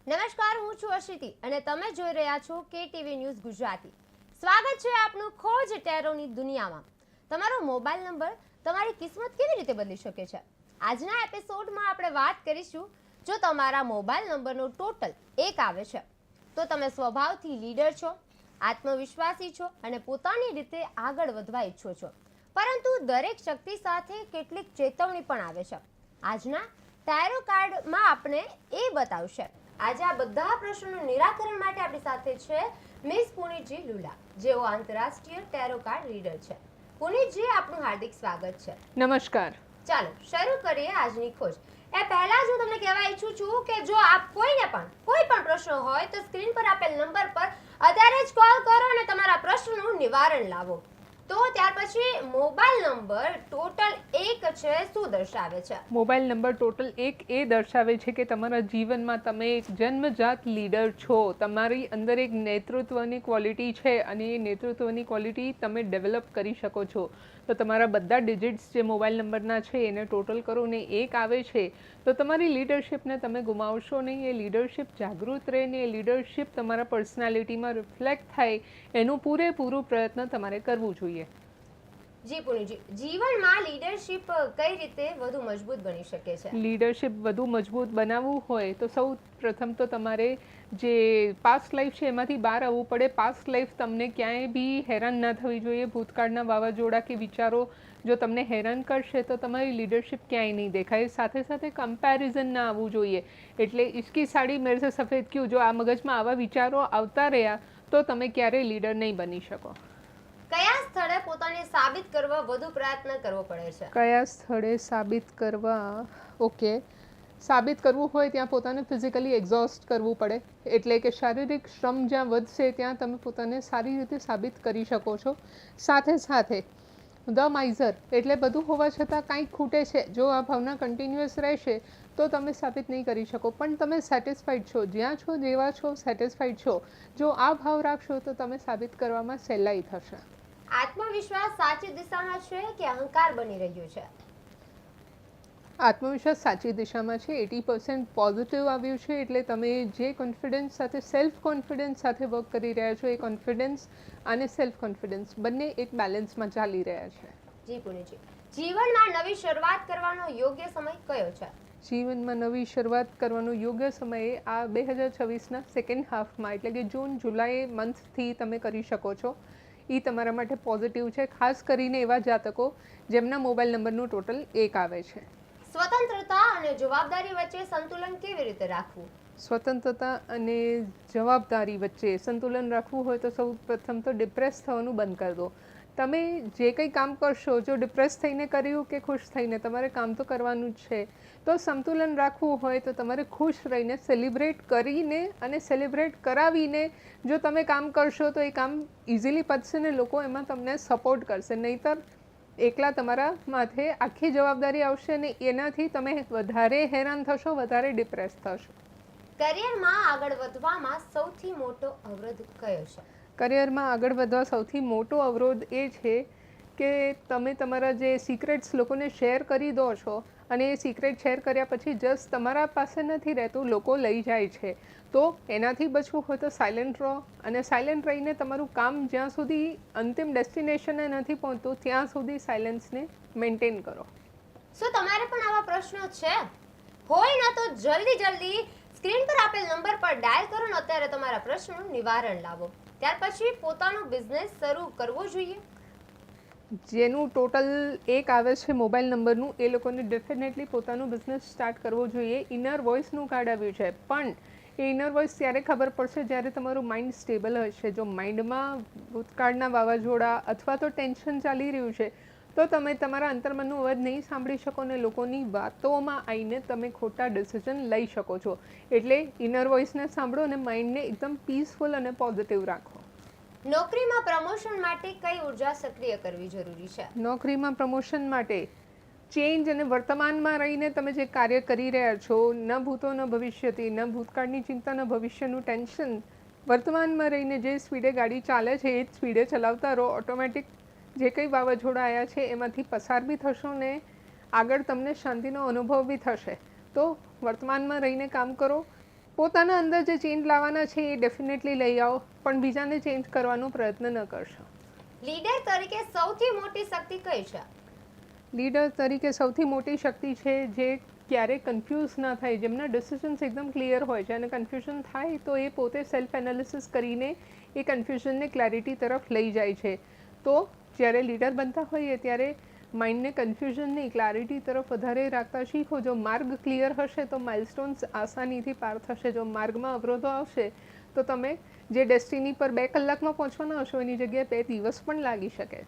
નમસ્કાર, હું છું અશ્રિતિ અને તમે જોઈ રહ્યા છો કેટીવી ન્યૂઝ ગુજરાતી. સ્વાગત છે આપનું ખોજ ટેરોની દુનિયામાં. તમારો મોબાઈલ નંબર તમારી કિસ્મત કેવી રીતે બદલી શકે છે? આજના એપિસોડમાં આપણે વાત કરીશું, જો તમારા મોબાઈલ નંબરનો ટોટલ 1 આવે છે તો તમે સ્વભાવથી લીડર છો, આત્મવિશ્વાસી છો અને પોતાની રીતે આગળ વધવા ઈચ્છો છો. પરંતુ દરેક શક્તિ સાથે કેટલીક ચેતવણી પણ આવે છે. આજના ટાયરો કાર્ડમાં આપણે એ બતાવશે. આજે આ બધા પ્રશ્નોનું નિરાકરણ માટે આપણી સાથે છે મિસ પુનીતજી લુલા, જેઓ આંતરરાષ્ટ્રીય ટેરો કાર્ડ રીડર છે. પુનીતજી, આપનું હાર્દિક સ્વાગત છે. નમસ્કાર. ચાલો શરૂ કરીએ આજની ખોજ. એ પહેલા જ હું તમને કહેવા ઈચ્છું છું કે જો આપ કોઈ પણ પ્રશ્ન હોય તો સ્ક્રીન પર આપેલ નંબર પર અત્યારે જ કોલ કરો અને તમારા પ્રશ્નનું નિવારણ લાવો. તો ત્યાર પછી મોબાઈલ નંબર ટોટલ 1 છે, શું દર્શાવે છે? મોબાઈલ નંબર ટોટલ 1 એ દર્શાવે છે કે તમારા જીવનમાં તમે એક જન્મજાત લીડર છો. તમારી અંદર એક નેતૃત્વની ક્વોલિટી છે અને એ નેતૃત્વની ક્વોલિટી તમે ડેવલપ કરી શકો છો. તો તમારા બધા ડિજિટ્સ જે મોબાઈલ નંબરના છે એને ટોટલ કરો ને 1 આવે છે તો તમારી લીડરશિપને તમે ગુમાવશો નહીં. એ લીડરશિપ જાગૃત રહે ને એ લીડરશિપ તમારા પર્સનાલિટીમાં રિફ્લેક્ટ થાય એનું પૂરેપૂરું પ્રયત્ન તમારે કરવું જોઈએ. જી પુનીતજી, જીવનમાં લીડરશિપ કઈ રીતે વધુ મજબૂત બની શકે છે? લીડરશિપ વધુ મજબૂત બનાવવું હોય તો સૌ પ્રથમ તો તમારે જે પાસ્ટ લાઈફ છે એમાંથી બહાર આવવું પડે. પાસ્ટ લાઈફ તમને ક્યાંય બી હેરાન ના થવી જોઈએ. ભૂતકાળના વાવાઝોડા કે વિચારો જો તમને હેરાન કરશે તો તમારી લીડરશિપ ક્યાંય નહીં દેખાય. સાથે સાથે કમ્પેરિઝન ના આવવું જોઈએ. એટલે ઇશ્કી સાડી મેરે સે સફેદ ક્યું, જો આ મગજમાં આવા વિચારો આવતા રહ્યા તો તમે ક્યારેય લીડર નહીં બની શકો. કયા સ્થળે પોતાને સાબિત કરવા વધુ પ્રયત્ન કરવો પડે છે? કયા સ્થળે સાબિત કરવા? ઓકે, સાબિત કરવું હોય ત્યાં પોતાને ફિઝિકલી એક્ઝોસ્ટ કરવું પડે. એટલે કે શારીરિક શ્રમ જ્યાં વધશે ત્યાં તમે પોતાને સારી રીતે સાબિત કરી શકો છો. સાથે સાથે ધ માઇઝર એટલે બધું હોવા છતાં કાંઈક ખૂટે છે, જો આ ભાવના કન્ટિન્યુઅસ રહેશે તો તમે સાબિત નહીં કરી શકો. પણ તમે સેટિસ્ફાઈડ છો, જ્યાં છો જેવા છો સેટિસ્ફાઈડ છો, જો આ ભાવ રાખશો તો તમે સાબિત કરવામાં સહેલાઈ થશે. આત્મવિશ્વાસ સાચી દિશામાં છે કે અહંકાર બની રહ્યું છે? આત્મવિશ્વાસ સાચી દિશામાં છે. 80% પોઝિટિવ આવ્યું છે. એટલે તમે જે કોન્ફિડન્સ સાથે સેલ્ફ કોન્ફિડન્સ સાથે વર્ક કરી રહ્યા છો એ કોન્ફિડન્સ અને સેલ્ફ કોન્ફિડન્સ બંને એક બેલેન્સમાં ચાલી રહ્યા છે. જી પુનીતજી, જીવનમાં નવી શરૂઆત કરવાનો યોગ્ય સમય કયો છે? જીવનમાં નવી શરૂઆત કરવાનો યોગ્ય સમયે આ 2026ના સેકન્ડ હાફમાં એટલે કે જૂન જુલાઈ મંથથી તમે કરી શકો છો. એ તમારા માટે પોઝિટિવ છે, ખાસ કરીને એવા જાતકો જેમના મોબાઈલ નંબરનું ટોટલ 1 આવે છે. સ્વતંત્રતા અને જવાબદારી વચ્ચે સંતુલન કેવી રીતે રાખવું? સ્વતંત્રતા અને જવાબદારી વચ્ચે સંતુલન રાખવું હોય તો સૌ પ્રથમ તો ડિપ્રેસ થવાનું બંધ કરી દો. તમે જે કંઈ કામ કરશો, જો ડિપ્રેસ થઈને કર્યું કે ખુશ થઈને, તમારે કામ તો કરવાનું જ છે. તો સંતુલન રાખવું હોય તો તમારે ખુશ રહીને સેલિબ્રેટ કરીને અને સેલિબ્રેટ કરાવીને જો તમે કામ કરશો તો એ કામ ઇઝીલી પતશે ને લોકો એમાં તમને સપોર્ટ કરશે. નહીંતર એકલા તમારા માથે આખી જવાબદારી આવશે ને એનાથી તમે વધારે હેરાન થશો, વધારે ડિપ્રેસ થશો. કરિયરમાં આગળ વધવામાં સૌથી મોટો અવરોધ કયો છે? કરિયરમાં આગળ વધવા સૌથી મોટો અવરોધ એ છે કે તમે તમારા જે સિક્રેટ્સ લોકોને શેર કરી દો છો અને એ સિક્રેટ શેર કર્યા પછી જસ્ટ તમારા પાસે નથી રહેતું, લોકો લઈ જાય છે. તો એનાથી બચવું હોય તો સાયલેન્ટ રહો અને સાયલેન્ટ રહીને તમારું કામ જ્યાં સુધી અંતિમ ડેસ્ટિનેશને નથી પહોંચતું ત્યાં સુધી સાયલેન્સને મેન્ટેન કરો. શું તમારે પણ આવા પ્રશ્નો છે? હોય ના તો જલ્દી સ્ક્રીન પર આપેલ નંબર પર ડાયલ કરો ને અત્યારે તમારા પ્રશ્નનું નિવારણ લાવો. ત્યાર પછી પોતાનો બિઝનેસ શરૂ કરવો જોઈએ. જેનું ટોટલ 1 આવે છે મોબાઈલ નંબરનું, એ લોકોને ડેફિનેટલી પોતાનું બિઝનેસ સ્ટાર્ટ કરવો જોઈએ. ઇનર વોઇસનું કાર્ડ આવ્યું છે, પણ એ ઇનર વોઇસ ત્યારે ખબર પડશે જ્યારે તમારું માઇન્ડ સ્ટેબલ હશે. જો માઇન્ડમાં ભૂતકાળના વાવાઝોડા અથવા તો ટેન્શન ચાલી રહ્યું છે તો તમે તમારા અંતર્મનનો અવાજ નહીં સાંભળી શકો ને લોકોની વાતોમાં આવીને તમે ખોટા ડિસિઝન લઈ શકો છો. એટલે ઇનર વોઇસને સાંભળો અને માઇન્ડને એકદમ પીસફુલ અને પોઝિટિવ રાખો. નોકરીમાં પ્રમોશન માટે કઈ ઉર્જા સક્રિય કરવી જરૂરી છે? નોકરીમાં પ્રમોશન માટે ચેન્જ અને વર્તમાનમાં રહીને તમે જે કાર્ય કરી રહ્યા છો, ન ભૂતો ન ભવિષ્યથી, ન ભૂતકાળની ચિંતા ન ભવિષ્યનું ટેન્શન, વર્તમાનમાં રહીને જે સ્પીડે ગાડી ચાલે છે એ જ સ્પીડે ચલાવતા રહો. ઓટોમેટિક જે કંઈ વાવાઝોડા આવ્યા છે એમાંથી પસાર બી થશો ને આગળ તમને શાંતિનો અનુભવ બી થશે. તો વર્તમાનમાં રહીને કામ કરો, પોતાના અંદર જે ચેન્જ લાવવાના છે એ ડેફિનેટલી લઈ આવો, પણ બીજાને ચેન્જ કરવાનો પ્રયત્ન ન કરશો. લીડર તરીકે સૌથી મોટી શક્તિ કઈ છે? લીડર તરીકે સૌથી મોટી શક્તિ છે જે ક્યારેય કન્ફ્યુઝ ના થાય, જેમના ડિસિઝન્સ એકદમ ક્લિયર હોય છે, અને કન્ફ્યુઝન થાય તો એ પોતે સેલ્ફ એનાલિસિસ કરીને એ કન્ફ્યુઝનને ક્લેરિટી તરફ લઈ જાય છે. તો જ્યારે લીડર બનતા હોઈએ ત્યારે માઇન્ડને કન્ફ્યુઝનની ક્લેરિટી તરફ વધારે રાખતા શીખો. જો માર્ગ ક્લિયર હશે તો માઇલસ્ટોન્સ આસાનીથી પાર થશે. જો માર્ગમાં અવરોધો આવશે તો તમે જે ડેસ્ટિની પર 2 કલાકમાં પહોંચવાના હશો એની જગ્યાએ 2 દિવસ પણ લાગી શકે.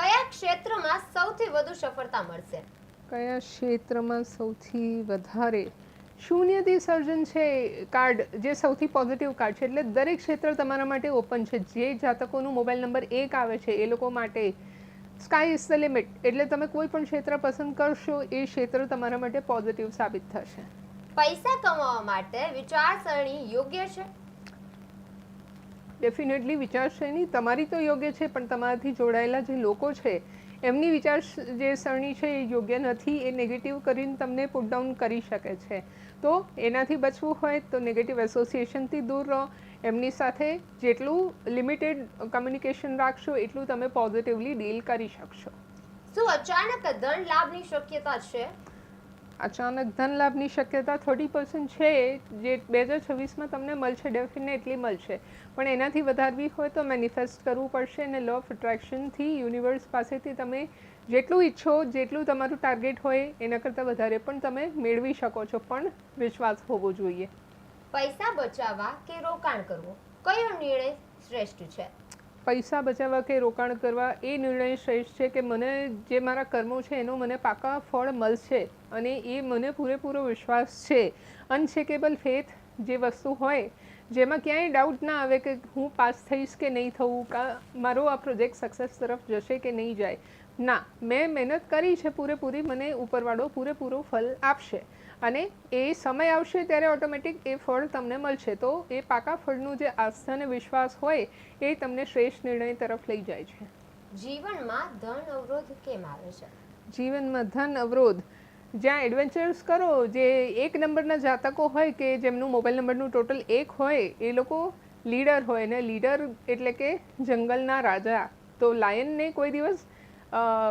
કયા ક્ષેત્રમાં સૌથી વધુ સફળતા મળશે? કયા ક્ષેત્રમાં સૌથી વધારે? શૂન્યથી સર્જન છે કાર્ડ, જે સૌથી પોઝિટિવ કાર્ડ છે. એટલે દરેક ક્ષેત્ર તમારા માટે ઓપન છે. જે જાતકોનું મોબાઈલ નંબર 1 આવે છે એ લોકો માટે સ્કાય ઇઝ ધ લિમિટ. એટલે તમે કોઈ પણ ક્ષેત્ર પસંદ કરશો એ ક્ષેત્ર તમારા માટે પોઝિટિવ સાબિત થશે. પૈસા કમાવા માટે વિચારસરણી યોગ્ય છે? ડેફિનેટલી વિચારસરણી તમારી તો યોગ્ય છે, પણ તમારાથી જોડાયેલા જે લોકો છે એમની જે સરણી છે એ યોગ્ય નથી. એ નેગેટિવ કરીને તમને પુટ ડાઉન કરી શકે છે. તો એનાથી બચવું હોય તો નેગેટિવ એસોસિએશનથી દૂર રહો. એમની સાથે જેટલું લિમિટેડ કમ્યુનિકેશન રાખશો એટલું તમે પોઝિટિવલી ડીલ કરી શકશો. શું અચાનક ધન લાભની શક્યતા છે? અચાનક ધન લાભની શક્યતા 30% છે, જે 2026માં તમને મળશે, ડેફિનેટલી મળશે. પણ એનાથી વધારવી હોય તો મેનિફેસ્ટ કરવું પડશે, અને લો ઓફ એટ્રેક્શનથી યુનિવર્સ પાસેથી તમે જેટલું ઈચ્છો, જેટલું તમારું ટાર્ગેટ હોય એના કરતાં વધારે પણ તમે મેળવી શકો છો, પણ વિશ્વાસ હોવો જોઈએ. પૈસા બચાવવા કે રોકાણ કરવું, કયો નિર્ણય શ્રેષ્ઠ છે? પૈસા બચાવવા કે રોકાણ કરવા એ નિર્ણય શ્રેષ્ઠ છે કે મને જે મારા કર્મો છે એનો મને પાકા ફળ મળશે, અને એ મને પૂરેપૂરો વિશ્વાસ છે. અનશેકેબલ ફેથ જે વસ્તુ હોય, જેમાં ક્યાંય ડાઉટ ના આવે કે હું પાસ થઈશ કે નહીં થવું, મારો આ પ્રોજેક્ટ સક્સેસ તરફ જશે કે નહીં જાય. ના, મેં મહેનત કરી છે પૂરેપૂરી, મને ઉપરવાળો પૂરેપૂરો ફળ આપશે, અને એ સમય આવશે ત્યારે ઓટોમેટિક એ ફળ તમને મળશે. તો એ પાકા ફળનું જે આસ્થા અને વિશ્વાસ હોય એ તમને શ્રેષ્ઠ નિર્ણય તરફ લઈ જાય છે. જીવનમાં ધન અવરોધ કેમ આવે છે? જીવનમાં ધન અવરોધ, જ્યાં એડવેન્ચર્સ કરો, જે 1 નંબરના જાતકો હોય કે જેમનું મોબાઈલ નંબરનું ટોટલ 1 હોય, એ લોકો લીડર હોય, ને લીડર એટલે કે જંગલના રાજા. તો લાયનને કોઈ દિવસ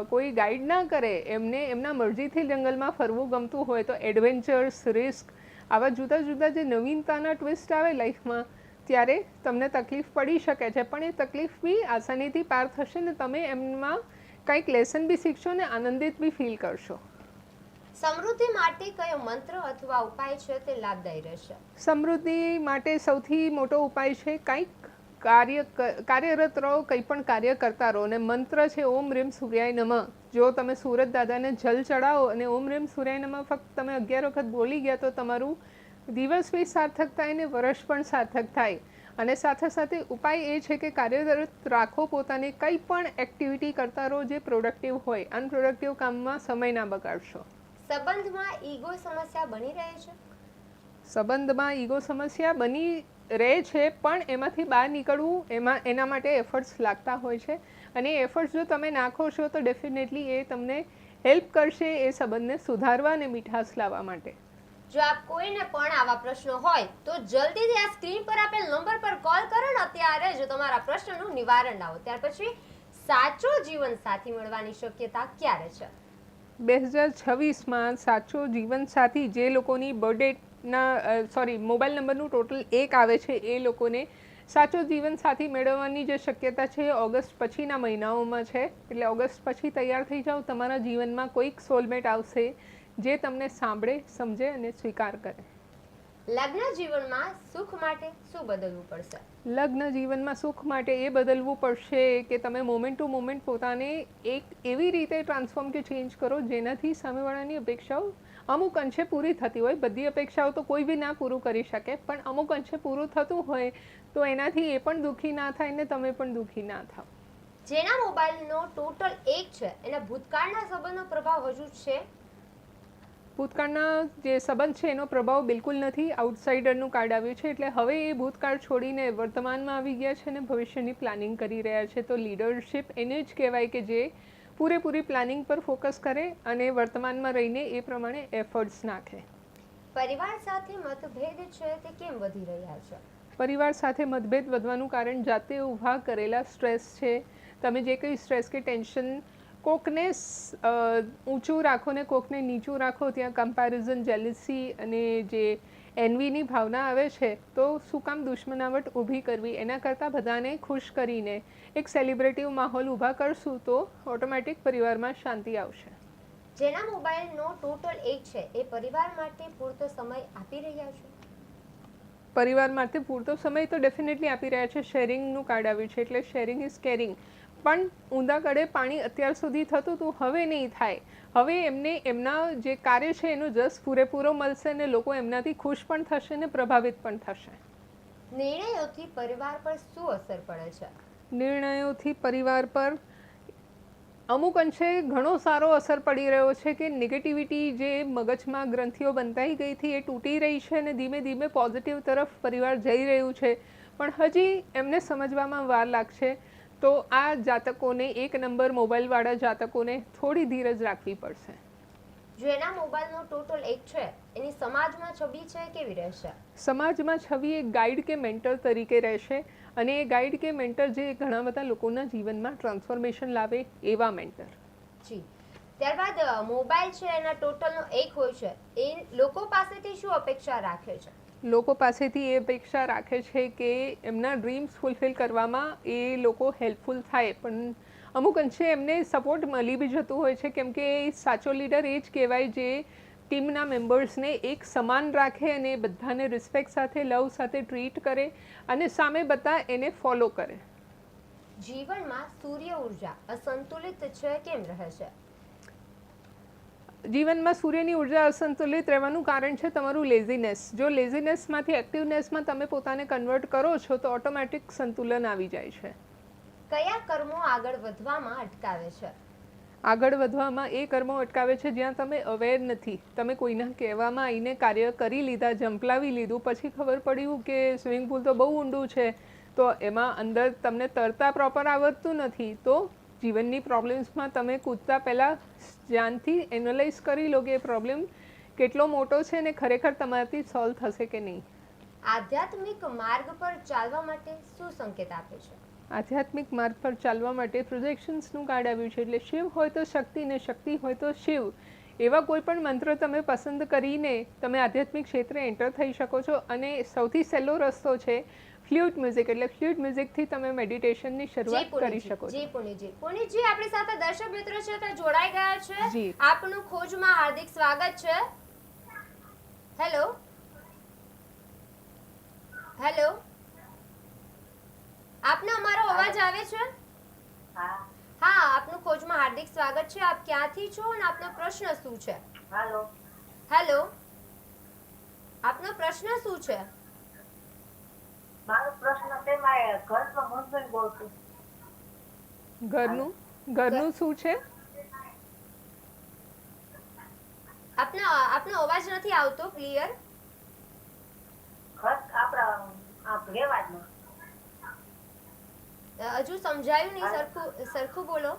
કોઈ ગાઈડ ના કરે, એમને એમના મરજીથી જંગલમાં ફરવું ગમતું હોય તો એડવેન્ચર્સ, રિસ્ક, આવા જુદા જુદા જે નવીનતાના ટ્વિસ્ટ આવે લાઈફમાં ત્યારે તમને તકલીફ પડી શકે છે, પણ એ તકલીફ બી આસાનીથી પાર થશે, ને તમે એમમાં કંઈક લેસન બી શીખશો ને આનંદિત બી ફીલ કરશો. સમૃદ્ધિ માટે કયો મંત્ર અથવા ઉપાય છે તે લાભદાયી રહેશે? સમૃદ્ધિ માટે સૌથી મોટો ઉપાય છે કંઈક કાર્યરત રહો, કંઈ પણ કાર્ય કરતા રહો. અને મંત્ર છે ઓમ રીમ સૂર્યાય નમઃ. જો તમે સુરત દાદાને જલ ચડાવો અને ઓમ રીમ સૂર્યાય નમઃ ફક્ત તમે 11 વખત બોલી ગયા તો તમારું દિવસ બી સાર્થક થાય ને વર્ષ પણ સાર્થક થાય. અને સાથે સાથે ઉપાય એ છે કે કાર્યરત રાખો પોતાને, કંઈ પણ એક્ટિવિટી કરતા રહો જે પ્રોડક્ટિવ હોય. અનપ્રોડક્ટિવ કામમાં સમય ના બગાડશો. સંબંધમાં ઈગો સમસ્યા બની રહે છે? સંબંધમાં ઈગો સમસ્યા બની રહે છે, પણ એમાંથી બહાર નીકળવું એના માટે એફર્ટ્સ લાગતા હોય છે, અને એ એફર્ટ્સ જો તમે નાખો છો તો ડેફિનેટલી એ તમને હેલ્પ કરશે એ સંબંધને સુધારવા અને મીઠાશ લાવવા માટે. જો આપ કોઈને પણ આવા પ્રશ્નો હોય તો જલ્દીથી આ સ્ક્રીન પર આપેલ નંબર પર કોલ કરો ને અત્યારે જ તમારા પ્રશ્નનું નિવારણ લાવો. ત્યાર પછી સાચો જીવન સાથી મળવાની શક્યતા ક્યારે છે? 2026માં સાચો જીવન સાથી, જે લોકોની મોબાઈલ નંબરનું ટોટલ 1 આવે છે એ લોકોને સાચો જીવન સાથી મેળવવાની જે શક્યતા છે એ ઓગસ્ટ પછીના મહિનાઓમાં છે. એટલે ઓગસ્ટ પછી તૈયાર થઈ જાઓ, તમારા જીવનમાં કોઈક સોલમેટ આવશે જે તમને સાંભળે, સમજે અને સ્વીકાર કરે. લગ્ન જીવનમાં સુખ માટે શું બદલવું પડશે? લગ્ન જીવનમાં સુખ માટે એ બદલવું પડશે કે તમે મોમેન્ટ ટુ મોમેન્ટ પોતાને એક એવી રીતે ટ્રાન્સફોર્મ કે ચેન્જ કરો જેનાથી સામેવાળાની અપેક્ષાઓ અમુક અંશે પૂરી થતી હોય. બધી અપેક્ષાઓ તો કોઈ બી ના પૂરું કરી શકે, પણ અમુક અંશે પૂરું થતું હોય તો એનાથી એ પણ દુઃખી ના થાય ને તમે પણ દુઃખી ના થાવ. જેના મોબાઈલનો ટોટલ 1 છે એના ભૂતકાળના સંબંધનો પ્રભાવ હજુ છે? ભૂતકાળના જે સંબંધ છે એનો પ્રભાવ બિલકુલ નથી. આઉટસાઇડરનું કાર્ડ આવ્યું છે, એટલે હવે એ ભૂતકાળ છોડીને વર્તમાનમાં આવી ગયા છે અને ભવિષ્યની પ્લાનિંગ કરી રહ્યા છે. તો લીડરશિપ એને જ કહેવાય કે જે પૂરેપૂરી પ્લાનિંગ પર ફોકસ કરે અને વર્તમાનમાં રહીને એ પ્રમાણે એફર્ટ્સ નાખે. પરિવાર સાથે મતભેદ છે તે કેમ વધી રહ્યા છે? પરિવાર સાથે મતભેદ વધવાનું કારણ જાતે ઊભા કરેલા સ્ટ્રેસ છે. તમે જે કંઈ સ્ટ્રેસ કે ટેન્શન કોકને ઊંચું રાખો ને કોકને નીચું રાખો, ત્યાં કમ્પેરિઝન, જેલિસી અને જે એનવીની ભાવના આવે છે, તો શું કામ દુશ્મનાવટ ઊભી કરવી? એના કરતાં બધાને ખુશ કરીને એક સેલિબ્રેટિવ માહોલ ઊભા કરશું તો ઓટોમેટિક પરિવારમાં શાંતિ આવશે. જેના મોબાઈલનો ટોટલ એજ છે એ પરિવાર માટે પૂરતો સમય આપી રહ્યા છે? પરિવાર માટે પૂરતો સમય તો ડેફિનેટલી આપી રહ્યા છે. શેરિંગનું કાર્ડ આવ્યું છે એટલે શેરિંગ ઇઝ કેરિંગ. પણ ઊંધા કડે પાણી અત્યાર સુધી થતું હતું, હવે નહીં થાય. હવે એમને એમના જે કાર્ય છે એનો જસ પૂરેપૂરો મળશે ને લોકો એમનાથી ખુશ પણ થશે ને પ્રભાવિત પણ થશે. નિર્ણયોથી પરિવાર પર શું અસર પડે છે? નિર્ણયોથી પરિવાર પર અમુક અંશે ઘણો સારો અસર પડી રહ્યો છે કે નેગેટિવિટી જે મગજમાં ગ્રંથિઓ બંધાઈ ગઈ હતી એ તૂટી રહી છે અને ધીમે ધીમે પોઝિટિવ તરફ પરિવાર જઈ રહ્યું છે. પણ હજી એમને સમજવામાં વાર લાગશે. તો આ જાતકોને, 1 નંબર મોબાઈલવાળા જાતકોને થોડી ધીરજ રાખવી પડશે. જેના મોબાઈલનો ટોટલ એજ છે એની સમાજમાં છબી છે કેવી રહેશે? સમાજમાં છબી એક ગાઈડ કે મેન્ટર તરીકે રહેશે અને એ ગાઈડ કે મેન્ટર જે ઘણા બધા લોકોના જીવનમાં ટ્રાન્સફોર્મેશન લાવે એવા મેન્ટર. જી. ત્યારબાદ મોબાઈલ છે એના ટોટલનો એક હોય છે, એ લોકો પાસેથી શું અપેક્ષા રાખે છે? લોકો પાસેથી એ અપેક્ષા રાખે છે કે એમના ડ્રીમ્સ ફૂલફિલ કરવામાં એ લોકો હેલ્પફુલ થાય. પણ અમુક અંશે એમને સપોર્ટ મળી બી જતું હોય છે, કેમ કે સાચો લીડર એ જ કહેવાય જે ટીમના મેમ્બર્સને એક સમાન રાખે અને બધાને રિસ્પેક્ટ સાથે, લવ સાથે ટ્રીટ કરે અને સામે બધા એને ફોલો કરે. જીવનમાં સૂર્ય ઉર્જા અસંતુલિત છે કેમ રહે છે? જીવનમાં સૂર્યની ઉર્જા અસંતુલિત રહેવાનું કારણ છે તમારું લેઝીનેસ. જો લેઝીનેસમાંથી એક્ટિવનેસમાં તમે પોતાને કન્વર્ટ કરો છો તો ઓટોમેટિક સંતુલન આવી જાય છે. કયા કર્મો આગળ વધવામાં અટકાવે છે? આગળ વધવામાં એ કર્મો અટકાવે છે જ્યાં તમે અવેર નથી. તમે કોઈના કહેવામાં આવીને કાર્ય કરી લીધા, જંપલાવી લીધું, પછી ખબર પડ્યું કે સ્વિમિંગ પુલ તો બહુ ઊંડું છે, તો એમાં અંદર તમને તરતા પ્રોપર આવડતું નથી, તો જીવનની પ્રોબ્લેમ્સમાં તમે કૂદતા પહેલાં ધ્યાનથી એનાલાઇઝ કરી લો કે એ પ્રોબ્લેમ કેટલો મોટો છે ને ખરેખર તમારાથી સોલ્વ થશે કે નહીં. આધ્યાત્મિક માર્ગ પર ચાલવા માટે શું સંકેત આપે છે? આધ્યાત્મિક માર્ગ પર ચાલવા માટે પ્રોજેક્શન્સનું કાર્ડ આવ્યું છે એટલે શિવ હોય તો શક્તિ ને શક્તિ હોય તો શિવ. એવા કોઈ પણ મંત્ર તમે પસંદ કરીને તમે આધ્યાત્મિક ક્ષેત્રે એન્ટર થઈ શકો છો. અને સૌથી સહેલો રસ્તો છે ફ્લ્યુટ મ્યુઝિક. એટલે ફ્લ્યુટ મ્યુઝિકથી તમે મેડિટેશનની શરૂઆત કરી શકો છો. જી પુનિતજી. પુનિતજી, આપણી સાથે દર્શક મિત્રો છે તે જોડાઈ ગયા છે. જી. આપનું ખોજમાં હાર્દિક સ્વાગત છે. હેલો હેલો, આપને અમારો અવાજ આવે છે? હા. હા, આપનું ખોજમાં હાર્દિક સ્વાગત છે. આપ ક્યાંથી છો અને આપનો પ્રશ્ન શું છે? હાલો. હેલો, આપનો પ્રશ્ન શું છે? મારો પ્રશ્ન છે મારે ઘરમાં મૂંઝવણ બહુ છે. ઘરનું શું છે? આપનો અવાજ નથી આવતો ક્લિયર. ઘર આપણા રહેવાનું. હજુ સમજાયું નહીં, સરખું બોલો.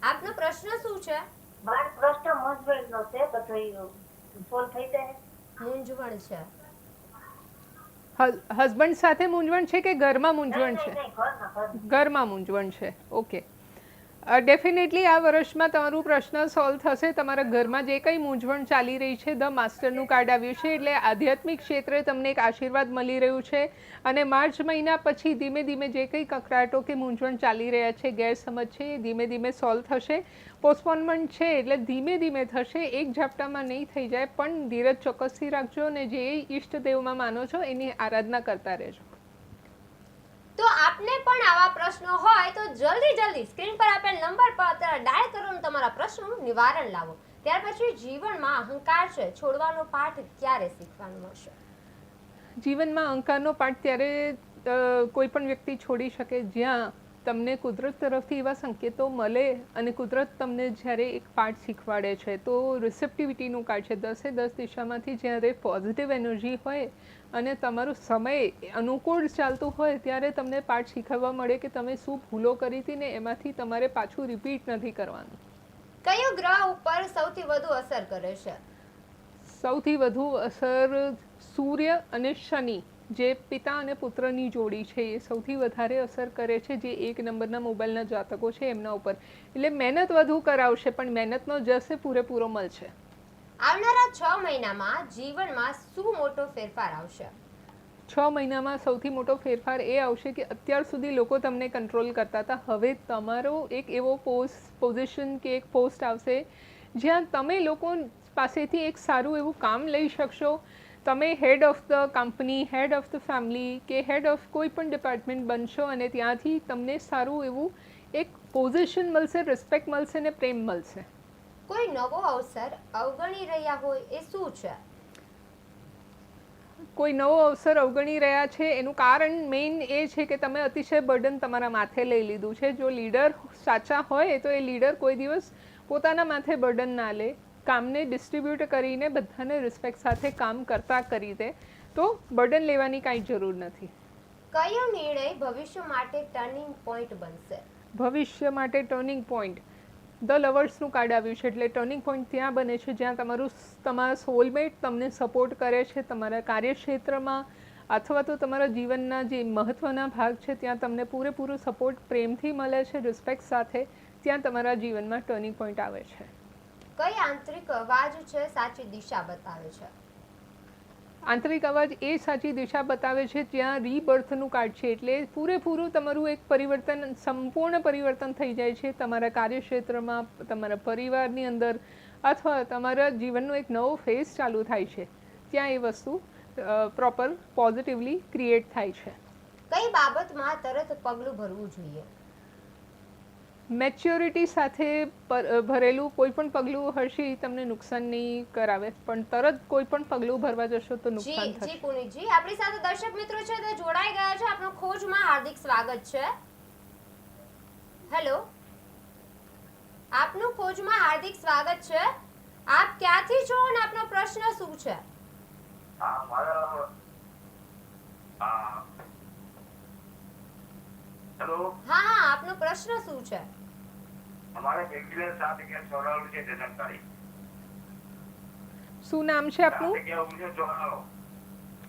આપનો પ્રશ્ન શું છે? મારો પ્રશ્ન મૂંઝવણનો છે, બધો સોલ્વ થઈ જાય. મૂંઝવણ છે. હસબન્ડ સાથે મૂંઝવણ છે કે ઘરમાં મૂંઝવણ છે? ઘરમાં. ઘરમાં મૂંઝવણ છે. ઓકે. ડેફિનેટલી આ વર્ષમાં તમારું પ્રશ્ન સોલ્વ થશે. તમારા ઘરમાં જે કંઈ મૂંઝવણ ચાલી રહી છે, ધ માસ્ટરનું કાર્ડ આવ્યું છે એટલે આધ્યાત્મિક ક્ષેત્રે તમને એક આશીર્વાદ મળી રહ્યું છે. અને માર્ચ મહિના પછી ધીમે ધીમે જે કંઈ કકળાટો કે મૂંઝવણ ચાલી રહ્યા છે, ગેરસમજ છે, એ ધીમે ધીમે સોલ્વ થશે. પોસ્ટપોનમેન્ટ છે એટલે ધીમે ધીમે થશે, એક ઝાપટામાં નહીં થઈ જાય. પણ ધીરજ ચોક્કસથી રાખજો અને જે ઈષ્ટદેવમાં માનો છો એની આરાધના કરતા રહેજો. તો આપને પણ આવા પ્રશ્નો હોય તો જલ્દી સ્ક્રીન પર આપેલ નંબર પર અત્યારે ડાયલ કરો અને તમારા પ્રશ્નોનું નિવારણ લાવો. ત્યાર પછી જીવનમાં અહંકાર છે છોડવાનો પાઠ ક્યારે શીખવાનું મળશે? જીવનમાં અહંકારનો પાઠ ત્યારે કોઈ પણ વ્યક્તિ છોડી શકે જ્યાં તમને કુદરત તરફથી એવા સંકેતો મળે અને કુદરત તમને જ્યારે એક પાઠ શીખવાડે છે. તો રિસેપ્ટિવિટીનું કાર્ડ છે. 10 દિશામાંથી જ્યારે પોઝિટિવ એનર્જી હોય અને તમારો સમય અનુકૂળ ચાલતું હોય ત્યારે તમને પાઠ શીખવવા મળે કે તમે શું ભૂલો કરી હતી ને એમાંથી તમારે પાછું રિપીટ નથી કરવાનું. કયો ગ્રહ ઉપર સૌથી વધુ અસર કરે છે? સૌથી વધુ અસર સૂર્ય અને શનિ, જે પિતા અને પુત્રની જોડી છે, એ સૌથી વધારે અસર કરે છે, જે 1 નંબરના મોબાઈલના જાતકો છે એમના ઉપર. એટલે મહેનત વધુ કરાવશે, પણ મહેનતનો જશે પૂરેપૂરો મળશે. આવનારા 6 મહિનામાં જીવનમાં શું મોટો ફેરફાર આવશે? 6 મહિનામાં સૌથી મોટો ફેરફાર એ આવશે કે અત્યાર સુધી લોકો તમને કંટ્રોલ કરતા હતા, હવે તમારો એક એવો પોઝિશન કે એક પોસ્ટ આવશે જ્યાં તમે લોકો પાસેથી એક સારું એવું કામ લઈ શકશો. તમે head of the company, head of the family કે હેડ ઓફ કોઈ પણ ડિપાર્ટમેન્ટ બનશો અને ત્યાંથી તમને સારું એવું એક પોઝિશન મળશે, રિસ્પેક્ટ મળશે ને પ્રેમ મળશે. કોઈ નવો અવસર અવગણી રહ્યા હોય એ શું છે? કોઈ નવો અવસર અવગણી રહ્યા છે એનું કારણ મેઇન એ છે કે તમે અતિશય બર્ડન તમારા માથે લઈ લીધું છે. જો લીડર સાચા હોય તો એ લીડર કોઈ દિવસ પોતાના માથે બર્ડન ના લે, કામને ડિસ્ટ્રીબ્યુટ કરીને બધાને રિસ્પેક્ટ સાથે કામ કરતા કરી દે, તો બર્ડન લેવાની કાંઈ જરૂર નથી. કયો નિર્ણય ભવિષ્ય માટે ટર્નિંગ પોઈન્ટ બનશે? ભવિષ્ય માટે ટર્નિંગ પોઈન્ટ ધ લવર્સનું કાર્ડ આવ્યું છે, એટલે ટર્નિંગ પોઈન્ટ ત્યાં બને છે જ્યાં તમારા સોલમેટ તમને સપોર્ટ કરે છે તમારા કાર્યક્ષેત્રમાં, અથવા તો તમારા જીવનના જે મહત્ત્વના ભાગ છે ત્યાં તમને પૂરેપૂરો સપોર્ટ પ્રેમથી મળે છે, રિસ્પેક્ટ સાથે. ત્યાં તમારા જીવનમાં ટર્નિંગ પોઈન્ટ આવે છે. કઈ આંતરિક અવાજ છે સાચી દિશા બતાવે છે? આંતરિક અવાજ એ સાચી દિશા બતાવે છે જ્યાં રીબર્થનું કાર્ડ છે, એટલે પૂરેપૂરું તમારું એક પરિવર્તન, સંપૂર્ણ પરિવર્તન થઈ જાય છે તમારા કાર્યક્ષેત્રમાં, તમારા પરિવારની અંદર, અથવા તમારા જીવનનો એક નવો ફેઝ ચાલુ થાય છે. ત્યાં એ વસ્તુ પ્રોપર પોઝિટિવલી ક્રિએટ થાય છે. કઈ બાબતમાં તરત પગલું ભરવું જોઈએ? મેચ્યોરિટી સાથે ભરેલું કોઈ પણ પગલું હશે એ તમને નુકસાન નહીં કરાવે, પણ તરત કોઈ પણ પગલું ભરવા જશો તો નુકસાન થશે. જી પુનીતજી, આપણી સાથે દર્શક મિત્રો છે તે જોડાઈ ગયા છે. આપનું ખોજમાં હાર્દિક સ્વાગત છે. હેલો, આપનું ખોજમાં હાર્દિક સ્વાગત છે. આપ ક્યાંથી છો અને આપનો પ્રશ્ન શું છે? હેલો, હા, આપનો પ્રશ્ન શું છે? અમારે બેંકને 7 જગ્યાએ ચોરાણું છે જન્મ તારીખ. શું નામ છે આપનું? 7 જગ્યાએ 1994.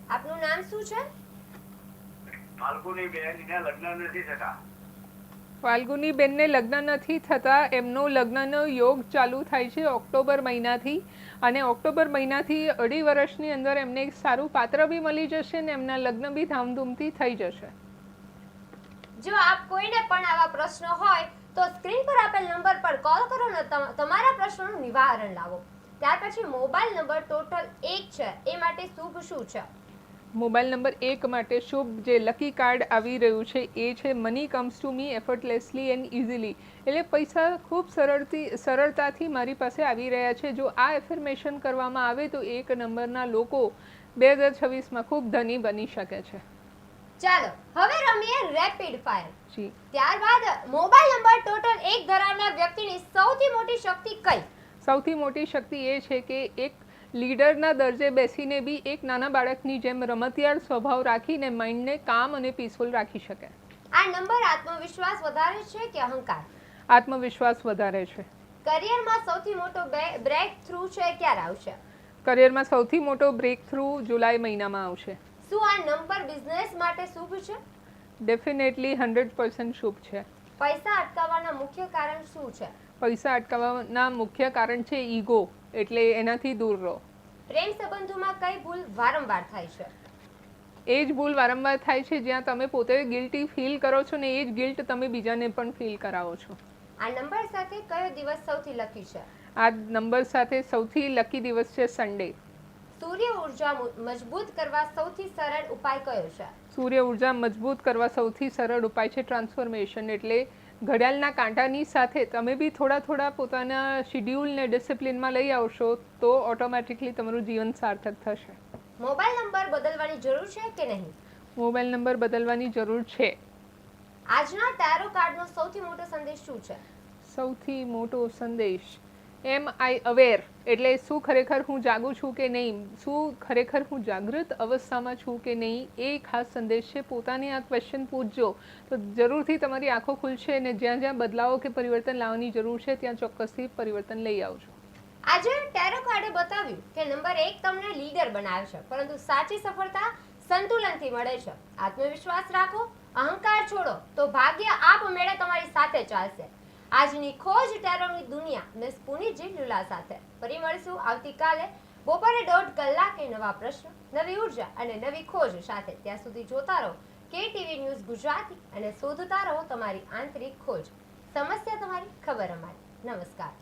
આપનું નામ શું છે? ફાલ્ગુની બેન ને લગ્ન નથી થતા. ફાલ્ગુની બેનને લગ્ન નથી થતા. એમનો લગ્નનો યોગ ચાલુ થાય છે ઓક્ટોબર મહિનાથી, અને ઓક્ટોબર મહિનાથી 2.5 વર્ષની અંદર એમને એક સારું પાત્ર બી મળી જશે ને એમના લગ્ન બી ધામધૂમથી થઈ જશે. જો આપ કોઈને પણ આવા પ્રશ્નો હોય તો સ્ક્રીન પર આપેલ નંબર પર કોલ કરો અને તમારા પ્રશ્નોનું નિવારણ લાવો. ત્યાર પછી મોબાઈલ નંબર ટોટલ 1 છે, એ માટે શુભ શું છે? મોબાઈલ નંબર 1 માટે શુભ જે લકી કાર્ડ આવી રહ્યું છે એ છે money comes to me effortlessly and easily, એટલે પૈસા ખૂબ સરળતાથી મારી પાસે આવી રહ્યા છે. જો આ એફર્મેશન કરવામાં આવે તો 1 નંબરના લોકો 2026માં ખૂબ ધની બની શકે છે. ચાલો હવે રમીએ રેપિડ ફાયર. જી. ત્યારબાદ મોબાઈલ નંબર ટોટલ 1 ધરાવનાર વ્યક્તિની સૌથી મોટી શક્તિ કઈ? સૌથી મોટી શક્તિ એ છે કે એક લીડરના દરજે બેસીને બી એક નાના બાળકની જેમ રમતિયાળ સ્વભાવ રાખીને માઇન્ડને કામ અને પીસફુલ રાખી શકે. આ નંબર આત્મવિશ્વાસ વધારે છે કે અહંકાર? આત્મવિશ્વાસ વધારે છે. કરિયરમાં સૌથી મોટો બ્રેક થ્રુ છે ક્યારે આવશે? કરિયરમાં સૌથી મોટો બ્રેક થ્રુ જુલાઈ મહિનામાં આવશે. શું આ નંબર બિઝનેસ માટે શુભ છે? ડેફિનેટલી 100% શુભ છે. પૈસા અટકાવવાના મુખ્ય કારણ શું છે? પૈસા અટકાવવાના મુખ્ય કારણ છે ઈગો, એટલે એનાથી દૂર રહો. પ્રેમ સંબંધોમાં કઈ ભૂલ વારંવાર થાય છે? એ જ ભૂલ વારંવાર થાય છે જ્યાં તમે પોતે ગિલ્ટી ફીલ કરો છો ને એ જ ગિલ્ટ તમે બીજાને પણ ફીલ કરાવો છો. આ નંબર સાથે કયો દિવસ સૌથી લકી છે? આ નંબર સાથે સૌથી લકી દિવસ છે સન્ડે. સૂર્ય ઉર્જા મજબૂત કરવા સૌથી સરળ ઉપાય કયો છે? સૂર્ય ઉર્જા મજબૂત કરવા સૌથી સરળ ઉપાય છે ટ્રાન્સફોર્મેશન, એટલે ઘડિયાળના કાંટાની સાથે તમે બી થોડા પોતાના શિડ્યુલને ડિસિપ્લિનમાં લઈ આવશો તો ઓટોમેટિકલી તમારું જીવન સાર્થક થશે. મોબાઈલ નંબર બદલવાની જરૂર છે કે નહીં? મોબાઈલ નંબર બદલવાની જરૂર છે. આજના ટેરો કાર્ડનો સૌથી મોટો સંદેશ શું છે? સૌથી મોટો સંદેશ એમ આઈ અવેર એટલે શું ખરેખર હું જાગું છું કે નહીં, શું ખરેખર હું જાગૃત અવસ્થામાં છું કે નહીં, એ ખાસ સંદેશ છે. પોતાને આ ક્વેશ્ચન પૂછજો તો જરૂરથી તમારી આંખો ખુલશે અને જ્યાં જ્યાં બદલાવો કે પરિવર્તન લાવવાની જરૂર છે ત્યાં ચોક્કસથી પરિવર્તન લઈ આવજો. આજે ટેરો કાર્ડે બતાવ્યું કે નંબર 1 તમને લીડર બનાવશે, પરંતુ સાચી સફળતા સંતુલનથી મળે છે. આત્મવિશ્વાસ રાખો, અહંકાર છોડો તો ભાગ્ય આપમેળે તમારી સાથે ચાલશે. આજની ખોજ ટેરોની દુનિયા મિસ પુનીતજી લુલા સાથે. ફરી મળીશું આવતીકાલે બપોરે 1.5 કલાકે નવા પ્રશ્ન, નવી ઉર્જા અને નવી ખોજ સાથે. ત્યાં સુધી જોતા રહો KTV ન્યૂઝ ગુજરાતી અને શોધતા રહો તમારી આંતરિક ખોજ. સમસ્યા તમારી, ખબર અમારી. નમસ્કાર.